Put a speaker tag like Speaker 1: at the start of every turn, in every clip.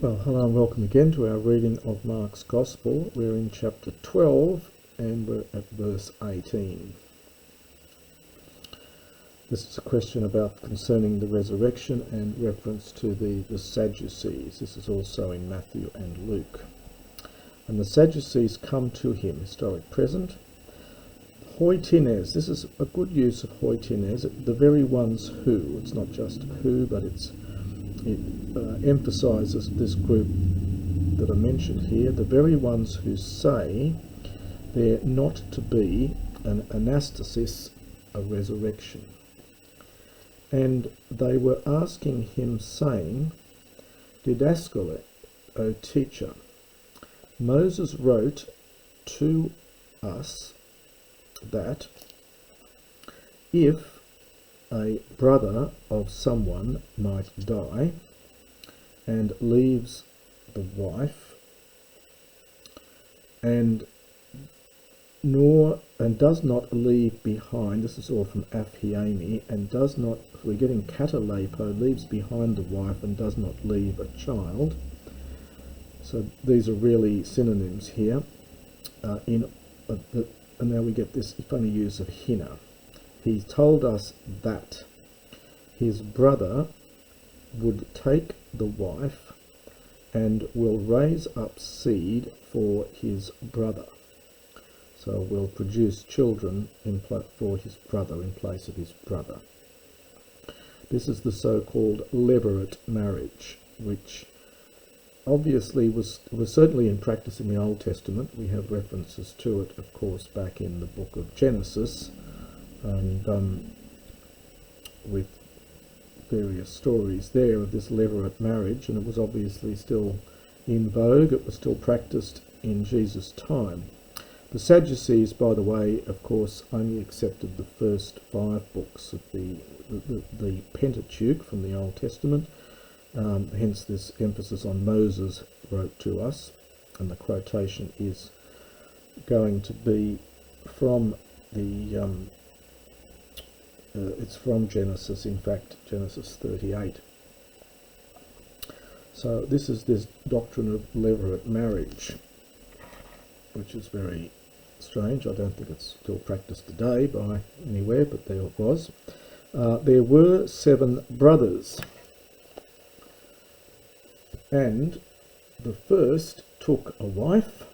Speaker 1: Well, hello and welcome again to our reading of Mark's Gospel. We're in chapter 12 and we're at verse 18. This is a question about concerning the resurrection and reference to the Sadducees. This is also in Matthew and Luke. And the Sadducees come to him, historic present. Hoitines, this is a good use of hoitines, the very ones who, it's not just who, but it emphasises this group that are mentioned here, the very ones who say there not to be an anastasis, a resurrection. And they were asking him, saying, Didaskale, O teacher, Moses wrote to us that if a brother of someone might die and leaves the wife and does not leave behind, this is all from Aphiemi, and does not, we're getting katalepo, leaves behind the wife and does not leave a child. So these are really synonyms here. And now we get this funny use of hina. He told us that his brother would take the wife and will raise up seed for his brother. So will produce children for his brother in place of his brother. This is the so-called levirate marriage, which obviously was certainly in practice in the Old Testament. We have references to it, of course, back in the book of Genesis, and with various stories there of this levirate marriage, and it was obviously still in vogue. It was still practiced in Jesus' time. The Sadducees, by the way, of course, only accepted the first 5 books of the Pentateuch from the Old Testament. Hence this emphasis on Moses wrote to us, and the quotation is going to be from it's from Genesis, in fact, Genesis 38. So this is this doctrine of levirate marriage, which is very strange. I don't think it's still practiced today by anywhere, but there it was. There were 7 brothers, and the first took a wife,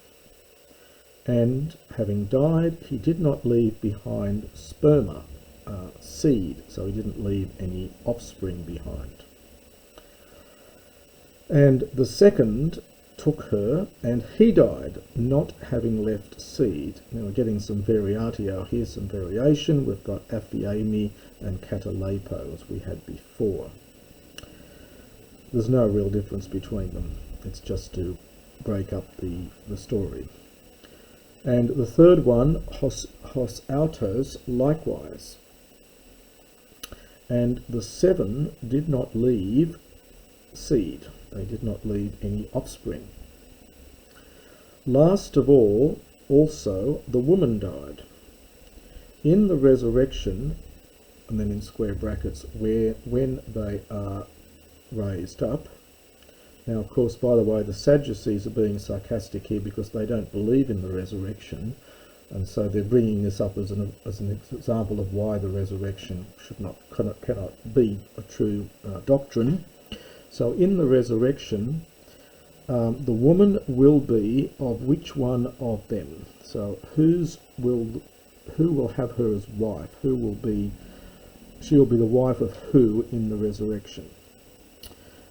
Speaker 1: and having died, he did not leave behind sperma, seed, so he didn't leave any offspring behind. And the second took her, and he died, not having left seed. Now we're getting some variatio here, some variation. We've got Aphiemi and katalepo, as we had before. There's no real difference between them. It's just to break up the story. And the third one, hos autos, likewise. And the 7 did not leave seed. They did not leave any offspring. Last of all, also, the woman died. In the resurrection, and then in square brackets, when they are raised up. Now, of course, by the way, the Sadducees are being sarcastic here because they don't believe in the resurrection, and so they're bringing this up as an example of why the resurrection cannot be a true doctrine. So in the resurrection, the woman will be of which one of them? So who will have her as wife? She will be the wife of who in the resurrection?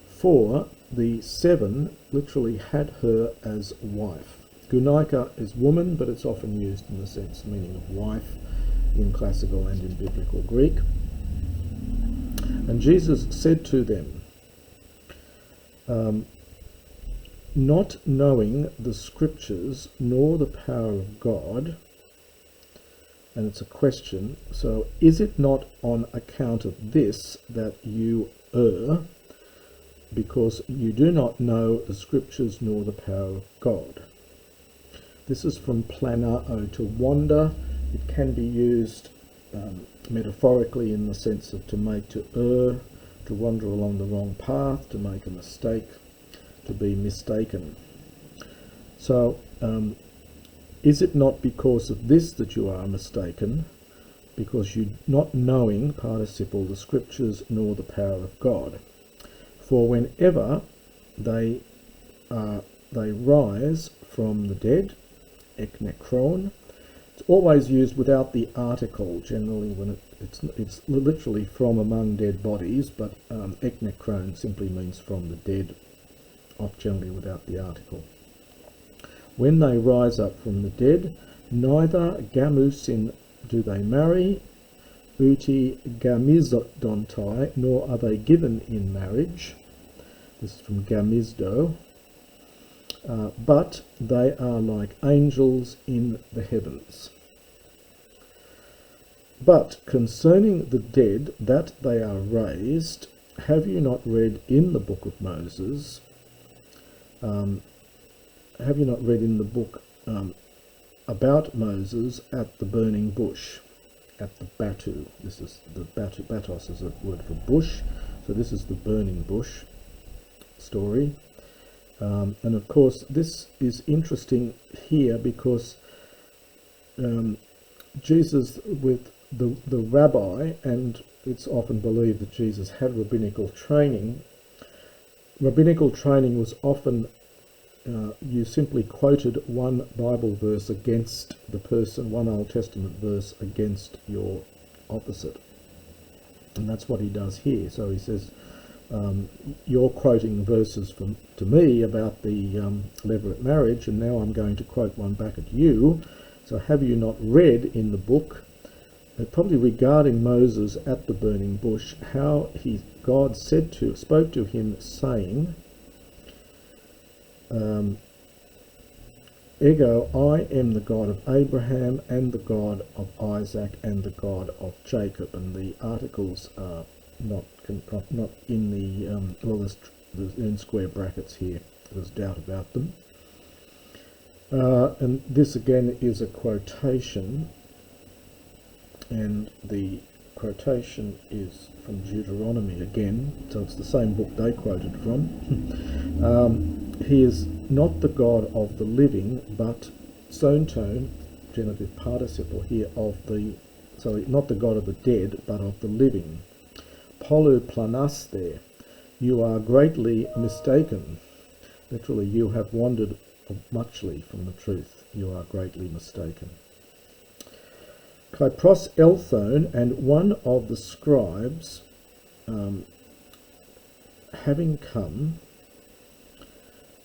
Speaker 1: For the 7 literally had her as wife. Gunaika is woman, but it's often used in the sense meaning of wife in classical and in biblical Greek. And Jesus said to them, not knowing the scriptures nor the power of God, and it's a question, so is it not on account of this that you err, because you do not know the scriptures nor the power of God? This is from planao, to wander. It can be used metaphorically in the sense of to err, to wander along the wrong path, to make a mistake. to be mistaken. So, is it not because of this that you are mistaken? Because you not knowing, participle, the Scriptures nor the power of God. For whenever they rise from the dead, eknekron, it's always used without the article, generally when it's literally from among dead bodies, but eknekron simply means from the dead, generally without the article. When they rise up from the dead, neither gamusin do they marry, uti gamizodontai, nor are they given in marriage. This is from gamizdo. But they are like angels in the heavens. But concerning the dead, that they are raised, have you not read in the book of Moses, have you not read in the book about Moses at the burning bush, at the batu? This is the batu. Batos is a word for bush, so this is the burning bush story. And of course, this is interesting here because Jesus, with the rabbi, and it's often believed that Jesus had rabbinical training. Rabbinical training was often you simply quoted one Bible verse against the person, one Old Testament verse against your opposite. And that's what he does here. So he says, you're quoting verses to me about the levirate marriage, and now I'm going to quote one back at you. So have you not read in the book, probably regarding Moses at the burning bush, how God spoke to him, saying, Ego, I am the God of Abraham and the God of Isaac and the God of Jacob. And the articles are not in the there's in square brackets here. There's doubt about them. And this again is a quotation, and the quotation is from Deuteronomy again, so it's the same book they quoted from. He is not the God of the living, but sontone, genitive participle here, not the God of the dead, but of the living. Polu planaste, you are greatly mistaken. Literally, you have wandered muchly from the truth. You are greatly mistaken. Kypros Elthone, and one of the scribes, having come,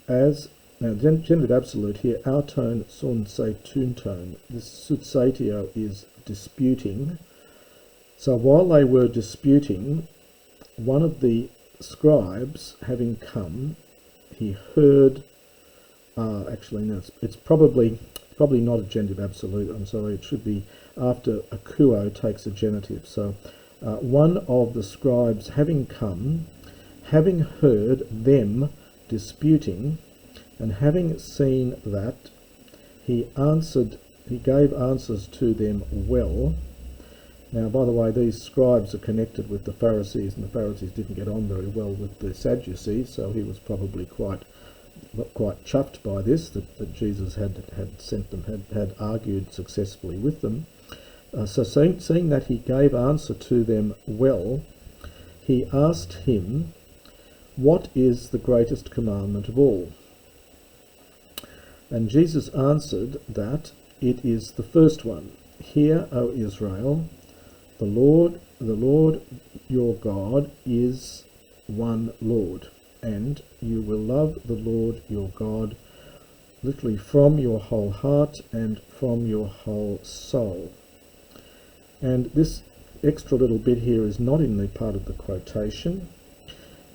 Speaker 1: as, now genitive absolute here, autone sun se tuntone. This sutsatio is disputing. So while they were disputing, one of the scribes having come, he heard, actually no, it's probably not a genitive absolute, I'm sorry, it should be after akuo takes a genitive. So one of the scribes having come, having heard them disputing, and having seen that, he gave answers to them well. Now, by the way, these scribes are connected with the Pharisees, and the Pharisees didn't get on very well with the Sadducees, so he was probably quite chuffed by this, that Jesus had sent them, had argued successfully with them. So seeing that he gave answer to them well, he asked him, what is the greatest commandment of all? And Jesus answered that it is the first one. Hear, O Israel, the Lord your God is one Lord, and you will love the Lord your God literally from your whole heart and from your whole soul. And this extra little bit here is not in the part of the quotation.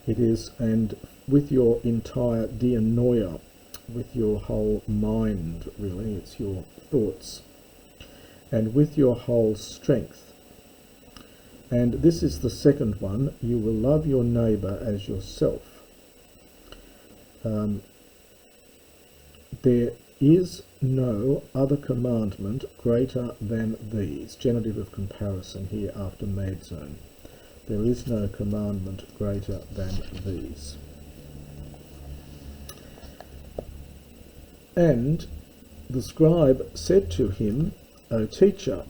Speaker 1: It is, and with your entire dianoia, with your whole mind, really, it's your thoughts, and with your whole strength. And this is the second one, you will love your neighbour as yourself. There is no other commandment greater than these. Genitive of comparison here after madzone. There is no commandment greater than these. And the scribe said to him, O teacher,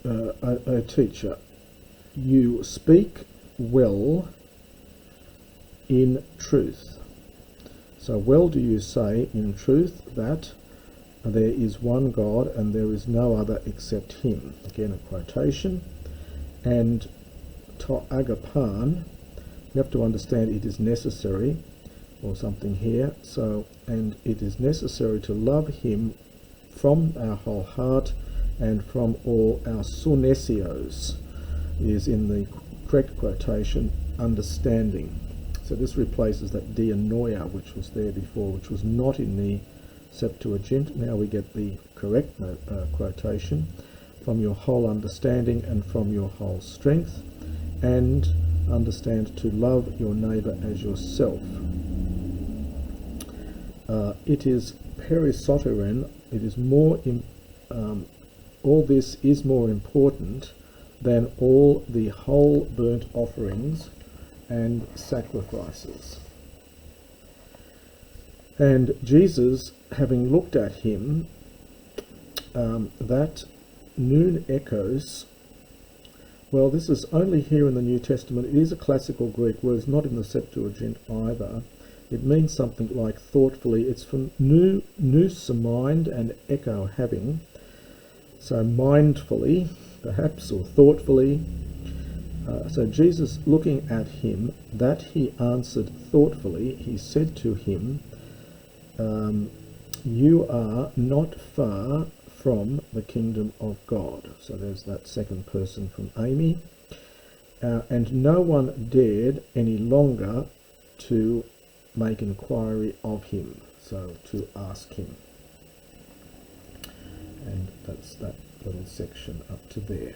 Speaker 1: O teacher, you speak well in truth. So well do you say in truth that there is one God and there is no other except him. Again, a quotation. And to agapan, we have to understand it is necessary, or something here. So, and it is necessary to love him from our whole heart and from all our sunesios, is in the correct quotation, understanding. So this replaces that dianoia which was there before, which was not in the Septuagint. Now we get the correct quotation, from your whole understanding and from your whole strength, and understand to love your neighbour as yourself. It is perisoteren, it is more, all this is more important than all the whole burnt offerings and sacrifices. And Jesus, having looked at him, that noon echoes, well, this is only here in the New Testament. It is a classical Greek word, it's not in the Septuagint either. It means something like thoughtfully. It's from nous, mind, and echo, having. So mindfully, perhaps, or thoughtfully. So Jesus, looking at him, that he answered thoughtfully, he said to him, you are not far from the kingdom of God. So there's that second person from Amy. And no one dared any longer to make inquiry of him, so to ask him. And that's that little section up to there.